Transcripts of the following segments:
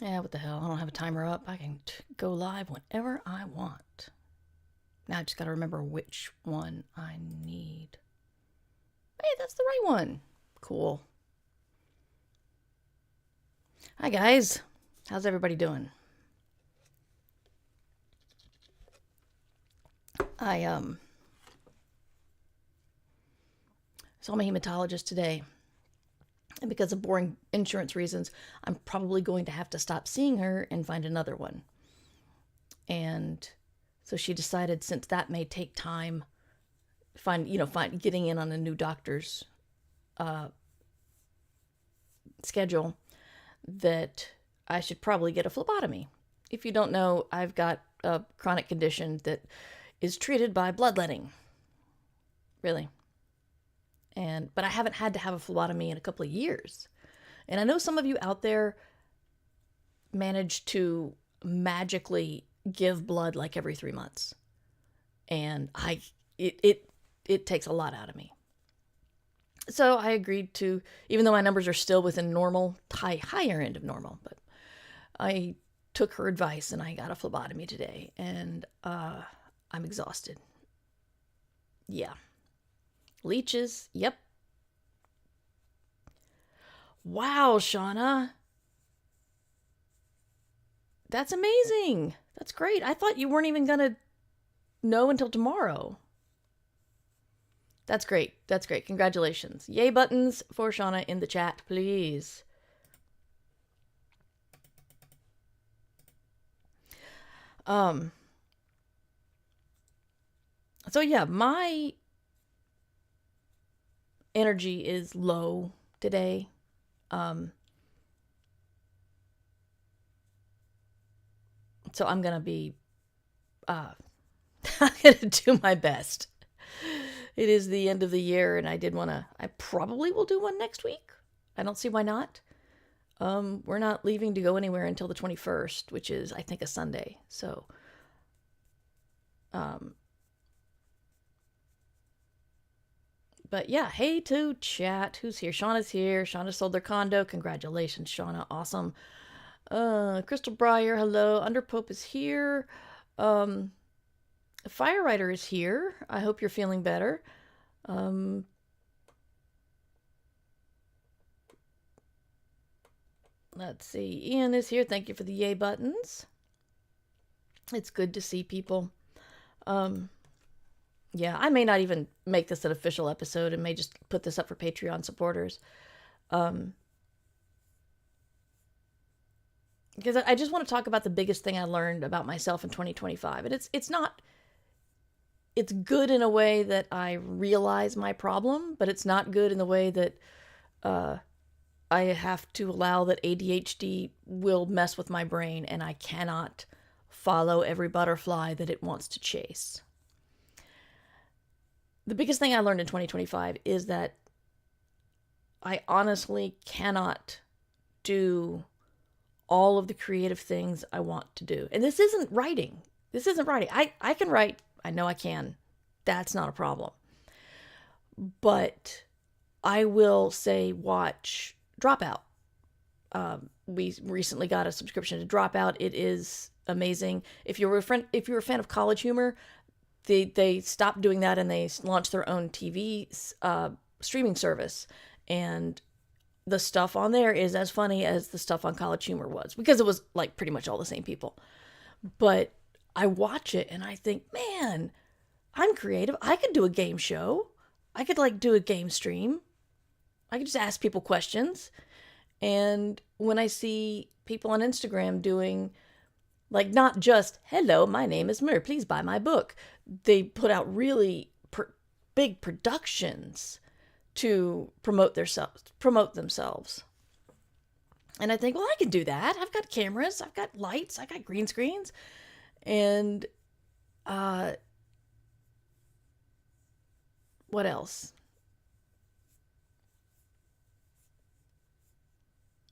Yeah, what the hell? I don't have a timer up. I can go live whenever I want. Now I just gotta remember which one I need. Hey, that's the right one. Cool. Hi, guys. How's everybody doing? I saw my hematologist today, and because of boring insurance reasons, I'm probably going to have to stop seeing her and find another one. And so she decided, since that may take time, getting in on a new doctor's schedule, that I should probably get a phlebotomy. If you don't know, I've got a chronic condition that is treated by bloodletting. Really. But I haven't had to have a phlebotomy in a couple of years. And I know some of you out there manage to magically give blood like every 3 months. And it takes a lot out of me. So I agreed to, even though my numbers are still within normal, higher end of normal, but I took her advice and I got a phlebotomy today, and I'm exhausted. Yeah. Leeches, yep. Wow, Shauna. That's amazing. That's great. I thought you weren't even going to know until tomorrow. That's great. That's great. Congratulations. Yay buttons for Shauna in the chat, please. So yeah, my energy is low today. So I'm going to be I'm going to do my best. It is the end of the year, and I probably will do one next week. I don't see why not. We're not leaving to go anywhere until the 21st, which is, I think, a Sunday. So, but yeah, hey to chat. Who's here? Shauna's here. Shauna sold their condo. Congratulations, Shauna. Awesome. Crystal Breyer, hello. Underpope is here. Fire Rider is here. I hope you're feeling better. Let's see. Ian is here. Thank you for the yay buttons. It's good to see people. Yeah, I may not even make this an official episode and may just put this up for Patreon supporters. Because I just want to talk about the biggest thing I learned about myself in 2025. And it's good in a way that I realize my problem, but it's not good in the way that I have to allow that ADHD will mess with my brain and I cannot follow every butterfly that it wants to chase. The biggest thing I learned in 2025 is that I honestly cannot do all of the creative things I want to do. And this isn't writing. I can write. I know I can. That's not a problem. But I will say watch Dropout. We recently got a subscription to Dropout. It is amazing. If you're a fan of College Humor, they stopped doing that and they launched their own TV streaming service. And the stuff on there is as funny as the stuff on College Humor was, because it was like pretty much all the same people. But I watch it and I think, man, I'm creative. I could do a game show. I could do a game stream. I could just ask people questions. And when I see people on Instagram doing, not just, hello, my name is Mur, please buy my book. They put out really big productions to promote themselves. And I think, well, I can do that. I've got cameras, I've got lights, I've got green screens. And what else?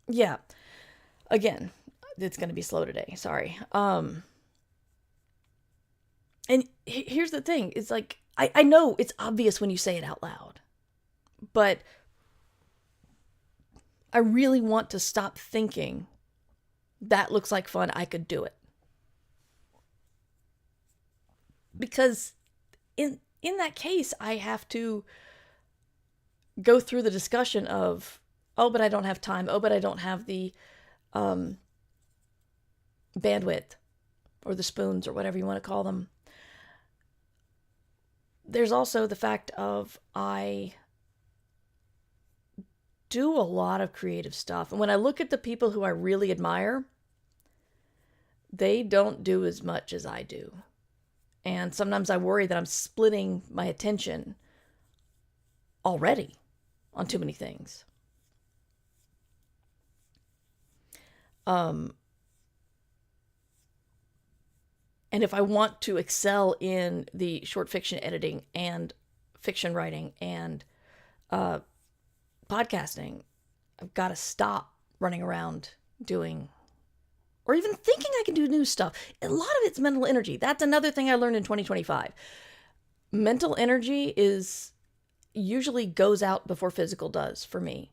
Yeah. Again, it's going to be slow today. Sorry. And here's the thing. It's I know it's obvious when you say it out loud, but I really want to stop thinking that looks like fun, I could do it. Because in that case, I have to go through the discussion of, oh, but I don't have time. Oh, but I don't have the bandwidth or the spoons or whatever you want to call them. There's also the fact of I do a lot of creative stuff. And when I look at the people who I really admire, they don't do as much as I do. And sometimes I worry that I'm splitting my attention already on too many things. And if I want to excel in the short fiction editing and fiction writing and podcasting, I've got to stop running around doing, or even thinking I can do new stuff. A lot of it's mental energy. That's another thing I learned in 2025. Mental energy usually goes out before physical does for me.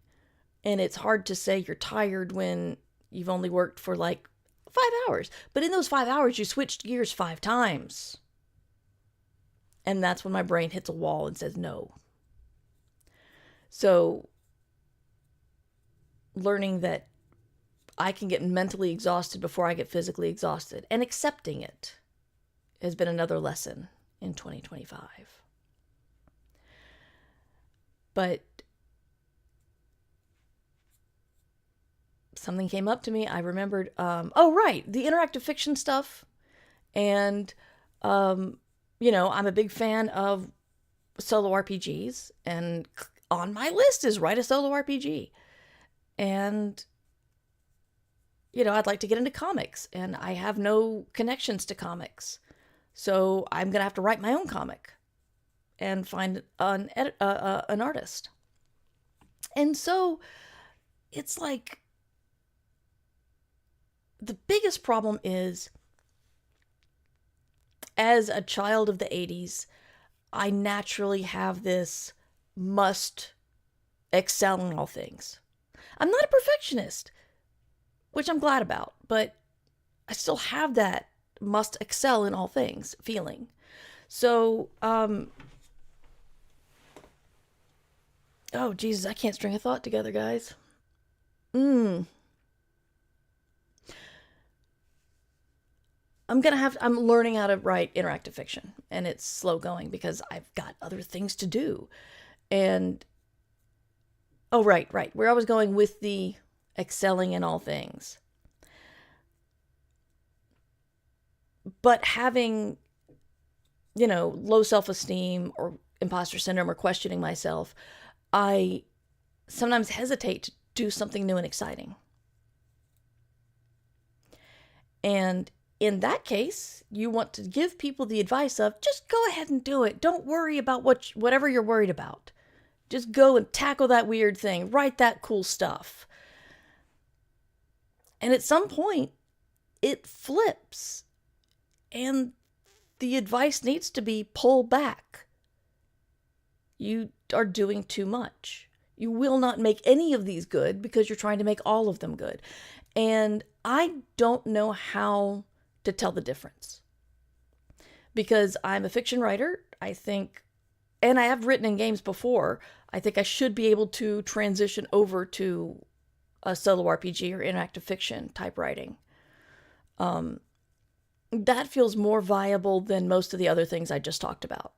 And it's hard to say you're tired when you've only worked for like 5 hours. But in those 5 hours, you switched gears 5 times. And that's when my brain hits a wall and says no. So learning that I can get mentally exhausted before I get physically exhausted, and accepting it, has been another lesson in 2025. But something came up to me. I remembered, the interactive fiction stuff. And, I'm a big fan of solo RPGs, and on my list is write a solo RPG. And, I'd like to get into comics, and I have no connections to comics. So I'm going to have to write my own comic and find an artist. And so it's like, the biggest problem is, as a child of the 80s, I naturally have this must excel in all things. I'm not a perfectionist, which I'm glad about, but I still have that must excel in all things feeling. So, oh Jesus, I can't string a thought together, guys. I'm learning how to write interactive fiction, and it's slow going because I've got other things to do. And, right, where I was going with the excelling in all things. But having, low self-esteem or imposter syndrome or questioning myself, I sometimes hesitate to do something new and exciting. And in that case, you want to give people the advice of just go ahead and do it. Don't worry about whatever you're worried about. Just go and tackle that weird thing. Write that cool stuff. And at some point, it flips. And the advice needs to be pull back. You are doing too much. You will not make any of these good because you're trying to make all of them good. And I don't know how to tell the difference. Because I'm a fiction writer, I think, and I have written in games before, I think I should be able to transition over to a solo RPG or interactive fiction type writing. That feels more viable than most of the other things I just talked about.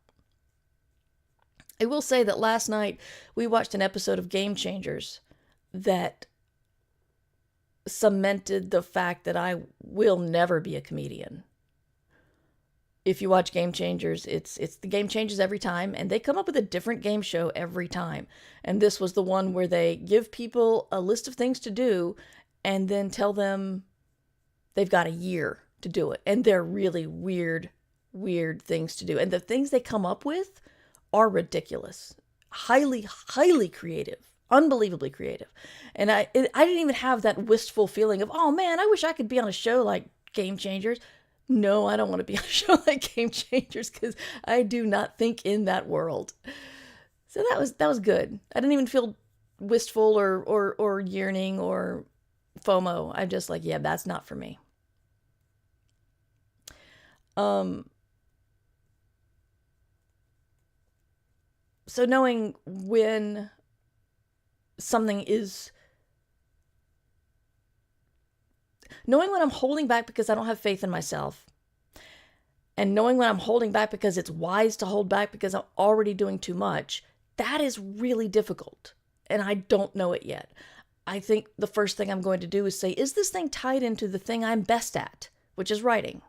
I will say that last night we watched an episode of Game Changers that cemented the fact that I will never be a comedian. If you watch Game Changers, it's the game changes every time, and they come up with a different game show every time. And this was the one where they give people a list of things to do and then tell them they've got a year to do it. And they're really weird things to do. And the things they come up with are ridiculous. Highly, highly creative. Unbelievably creative. And I didn't even have that wistful feeling of, oh man, I wish I could be on a show like Game Changers. No, I don't want to be on a show like Game Changers because I do not think in that world. So that was good. I didn't even feel wistful or yearning or FOMO. I'm just like, yeah, that's not for me. So knowing when something is, knowing when I'm holding back because I don't have faith in myself, and knowing when I'm holding back because it's wise to hold back because I'm already doing too much, that is really difficult. And I don't know it yet. I think the first thing I'm going to do is say, is this thing tied into the thing I'm best at, which is writing?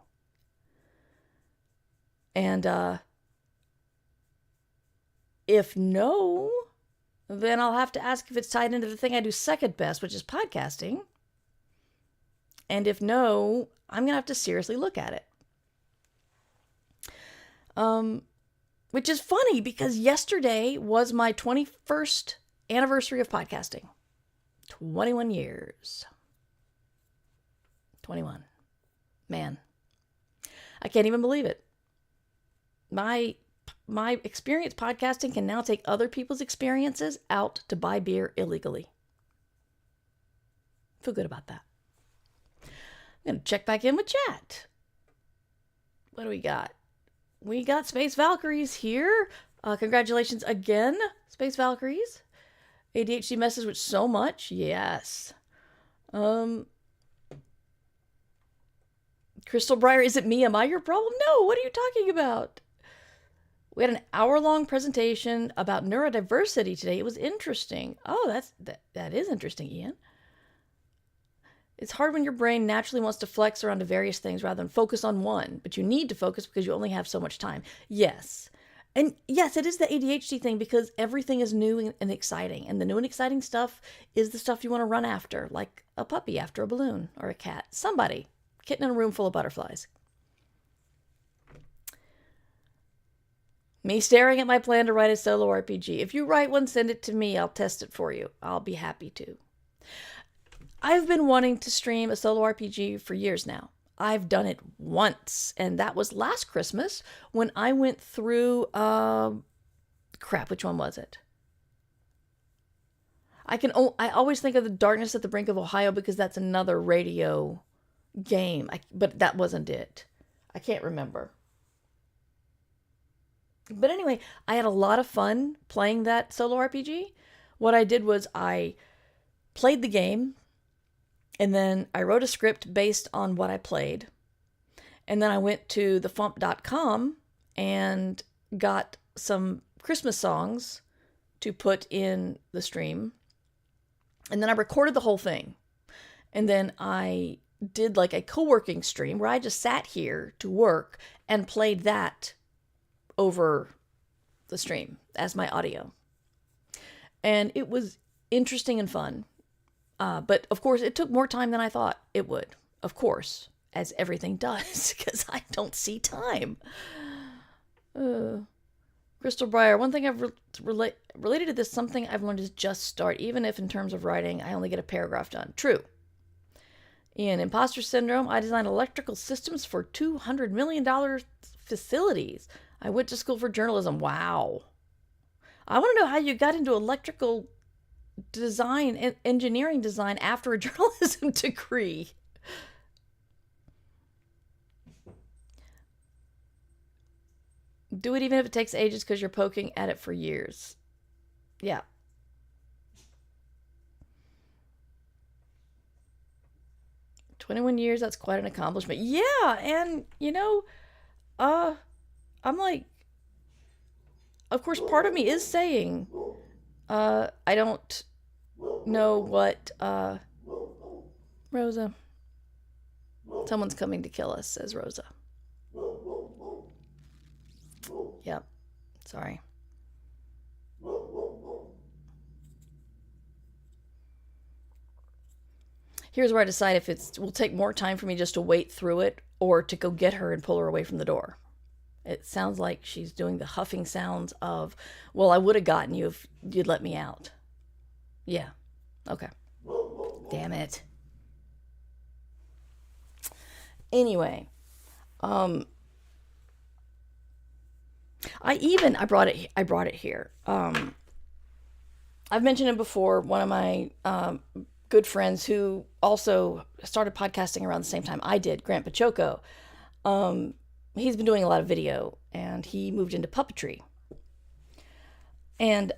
And if no, then I'll have to ask if it's tied into the thing I do second best, which is podcasting. And if no, I'm going to have to seriously look at it. Which is funny because yesterday was my 21st anniversary of podcasting. 21 years. 21. Man. I can't even believe it. My experience podcasting can now take other people's experiences out to buy beer illegally. Feel good about that. I'm going to check back in with chat. What do we got? We got Space Valkyries here. Congratulations again, Space Valkyries. ADHD messes with so much. Yes. Crystal Breyer, is it me? Am I your problem? No, what are you talking about? We had an hour-long presentation about neurodiversity today. It was interesting. Oh, that is interesting, Ian. It's hard when your brain naturally wants to flex around to various things rather than focus on one, but you need to focus because you only have so much time. Yes. And yes, it is the ADHD thing because everything is new and exciting. And the new and exciting stuff is the stuff you want to run after, like a puppy after a balloon or a cat. Somebody. Kitten in a room full of butterflies. Me staring at my plan to write a solo RPG. If you write one, send it to me. I'll test it for you. I'll be happy to. I've been wanting to stream a solo RPG for years now. I've done it once, and that was last Christmas when I went through, which one was it? I always think of The Darkness at the Brink of Ohio because that's another radio game, but that wasn't it. I can't remember. But anyway, I had a lot of fun playing that solo RPG. What I did was I played the game, and then I wrote a script based on what I played. And then I went to thefump.com and got some Christmas songs to put in the stream. And then I recorded the whole thing. And then I did like a co-working stream where I just sat here to work and played that over the stream as my audio. And it was interesting and fun. But of course, it took more time than I thought it would. Of course, as everything does, because I don't see time. Crystal Breyer, one thing I've related to this, something I've learned is just start, even if in terms of writing, I only get a paragraph done. True. In Imposter Syndrome, I designed electrical systems for $200 million facilities. I went to school for journalism. Wow. I want to know how you got into electrical design and engineering design after a journalism degree. Do it even if it takes ages because you're poking at it for years. Yeah. "21 years, that's quite an accomplishment." Yeah, and I'm like, of course, part of me is saying, I don't know what, Rosa. Someone's coming to kill us, says Rosa. Yep. Sorry. Here's where I decide if it will take more time for me just to wait through it or to go get her and pull her away from the door. It sounds like she's doing the huffing sounds of, well, I would have gotten you if you'd let me out. Yeah. Okay. Damn it. Anyway, I brought it here. I've mentioned it before. One of my good friends who also started podcasting around the same time I did, Grant Pachoco. He's been doing a lot of video, and he moved into puppetry. And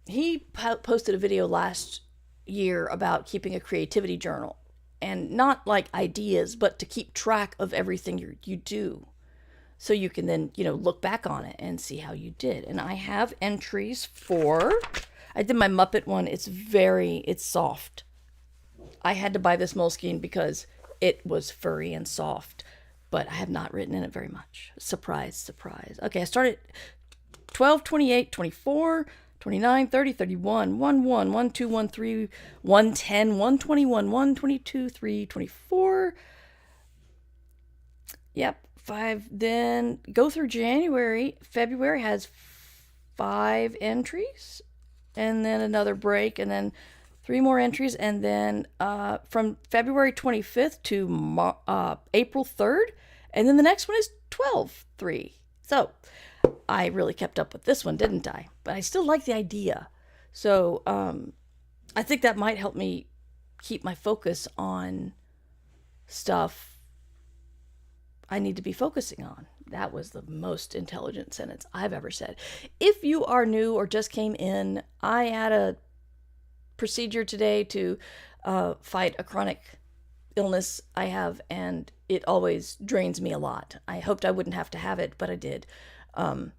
he posted a video last year about keeping a creativity journal, and not like ideas, but to keep track of everything you do, so you can then look back on it and see how you did. And I have entries for, I did my Muppet one. It's soft. I had to buy this Moleskine because it was furry and soft, but I have not written in it very much. Surprise, surprise. Okay, I started 12, 28, 24, 29, 30, 31, 1, 1, 1, 2, 1, 3, 1, 10, 1, 21, 1, 22, 3, 24. Yep, 5. Then go through January. February has 5 entries, and then another break, and then 3 more entries, and then from February 25th to April 3rd, and then the next one is 12/3. So I really kept up with this one, didn't I? But I still like the idea. So I think that might help me keep my focus on stuff I need to be focusing on. That was the most intelligent sentence I've ever said. If you are new or just came in, I had a procedure today to fight a chronic illness I have, and it always drains me a lot. I hoped I wouldn't have to have it, but I did. The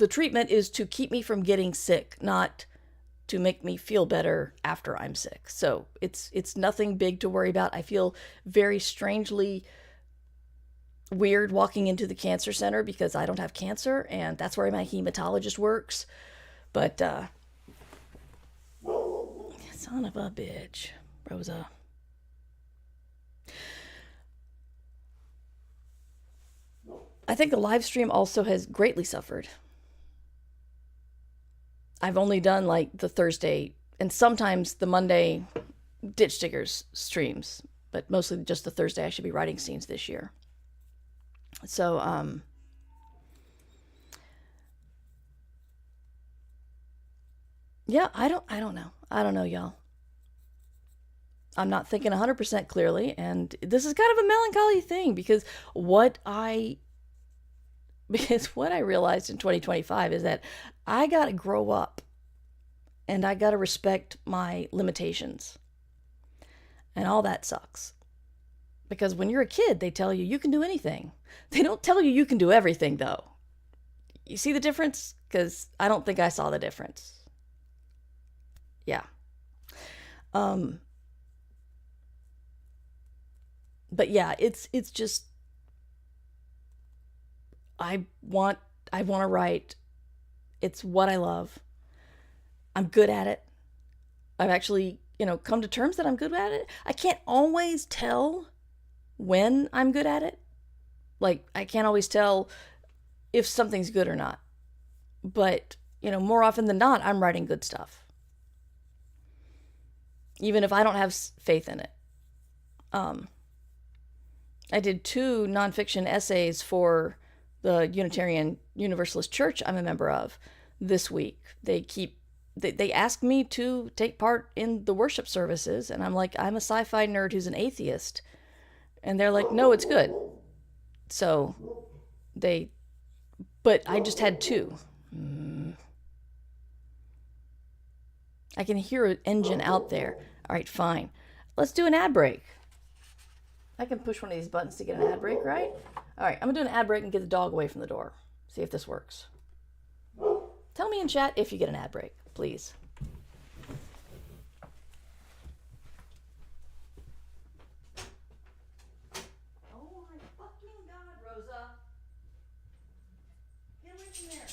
treatment is to keep me from getting sick, not to make me feel better after I'm sick. So it's nothing big to worry about. I feel very strangely weird walking into the cancer center because I don't have cancer, and that's where my hematologist works. But son of a bitch, Rosa. I think the live stream also has greatly suffered. I've only done like the Thursday and sometimes the Monday Ditch Diggers streams, but mostly just the Thursday. I should be writing scenes this year. So, yeah, I don't know. I don't know, y'all. I'm not thinking 100% clearly, and this is kind of a melancholy thing because what I realized in 2025 is that I got to grow up and I got to respect my limitations. And all that sucks. Because when you're a kid, they tell you can do anything. They don't tell you can do everything, though. You see the difference? Because I don't think I saw the difference. Yeah. But yeah, it's just I want to write. It's what I love. I'm good at it. I've actually, come to terms that I'm good at it. I can't always tell when I'm good at it. Like, I can't always tell if something's good or not. But, more often than not, I'm writing good stuff. Even if I don't have faith in it. I did 2 nonfiction essays for the Unitarian Universalist Church I'm a member of this week. They asked me to take part in the worship services, and I'm like, I'm a sci-fi nerd who's an atheist. And they're like, no, it's good. So but I just had 2. I can hear an engine out there. All right, fine. Let's do an ad break. I can push one of these buttons to get an ad break, right? All right, I'm going to do an ad break and get the dog away from the door. See if this works. Tell me in chat if you get an ad break, please. Oh my fucking God, Rosa. Get away from there.